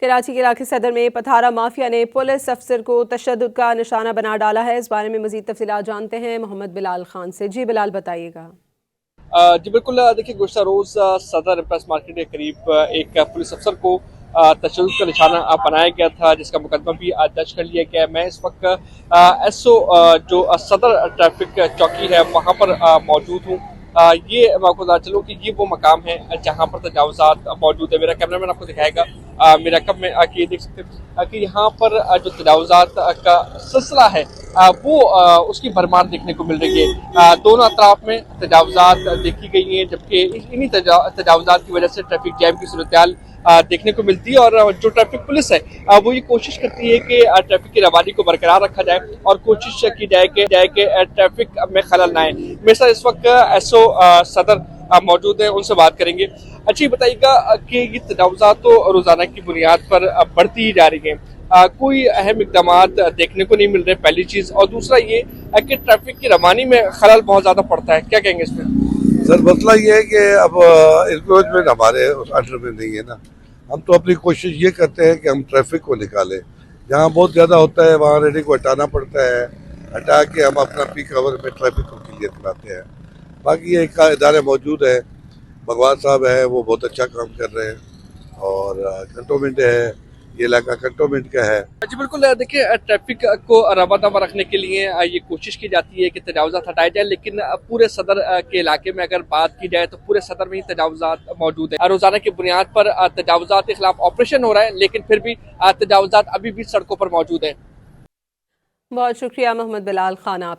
कराची के इलाके सदर में पथारा माफिया ने पुलिस अफसर को तशद्दुद का निशाना बना डाला है। इस बारे में मजीद तफसीलात जानते हैं मोहम्मद बिलाल खान से। जी बिलाल, बताइएगा। जी बिल्कुल, देखिए गुज़श्ता रोज़ सदर प्रेस मार्केट के करीब एक पुलिस अफसर को तशद्दुद का निशाना बनाया गया था, जिसका मुकदमा भी दर्ज कर लिया गया है। मैं इस वक्त एसओ जो सदर ट्रैफिक चौकी है वहाँ पर मौजूद हूँ। ये मैं आपको बता चलूँ कि ये वो मकाम है जहाँ पर तजावुज़ात मौजूद है। मेरा कैमरामैन आपको दिखाएगा मेरा कब में कि ये देख सकते हैं कि यहाँ पर जो तजावुज़ात का सिलसिला है वो उसकी भरमार देखने को मिल रही है। दोनों अतराफ में तजावुज़ात देखी गई हैं, जबकि इन्हीं तजावुज़ात की वजह से ट्रैफिक जैम की सूरत देखने को मिलती है। और जो ट्रैफिक पुलिस है वो ये कोशिश करती है कि ट्रैफिक की रवानी को बरकरार रखा जाए और कोशिश की जाए कि ट्रैफिक में खलल ना आए। मेरे साथ इस वक्त एसओ सदर मौजूद है, उनसे बात करेंगे। अच्छा, ये बताइएगा कि ये तजावुज़ात तो रोज़ाना की बुनियाद पर बढ़ती ही जा रही हैं, कोई अहम इक़दामात देखने को नहीं मिल रहे, पहली चीज़। और दूसरा ये कि ट्रैफिक की रवानी में खलल बहुत ज़्यादा पड़ता है, क्या कहेंगे इसमें? सर, मसला ये है कि अब इंक्रोचमेंट हमारे उस अंडर में नहीं है ना। हम तो अपनी कोशिश ये करते हैं कि हम ट्रैफिक को निकालें। जहाँ बहुत ज़्यादा होता है वहाँ रेडी को हटाना पड़ता है, हटा के हम अपना पीक आवर में ट्रैफिक को क्लियर कराते हैं। बाकी ये एक इदारे मौजूद है, भगवान साहब है, वो बहुत अच्छा काम कर रहे हैं। और कंटोनमेंट है, ये इलाका कंटोनमेंट का है। जी बिल्कुल, देखिए ट्रैफिक को रवा दवा रखने के लिए ये कोशिश की जाती है कि तजावुज़ात हटाए जाए, लेकिन पूरे सदर के इलाके में अगर बात की जाए तो पूरे सदर में ही तजावुज़ात मौजूद है। रोज़ाना की बुनियाद पर तजावुज़ात के खिलाफ ऑपरेशन हो रहा है, लेकिन फिर भी तजावुज़ात अभी भी सड़कों पर मौजूद है। बहुत शुक्रिया मोहम्मद बिलाल खान आप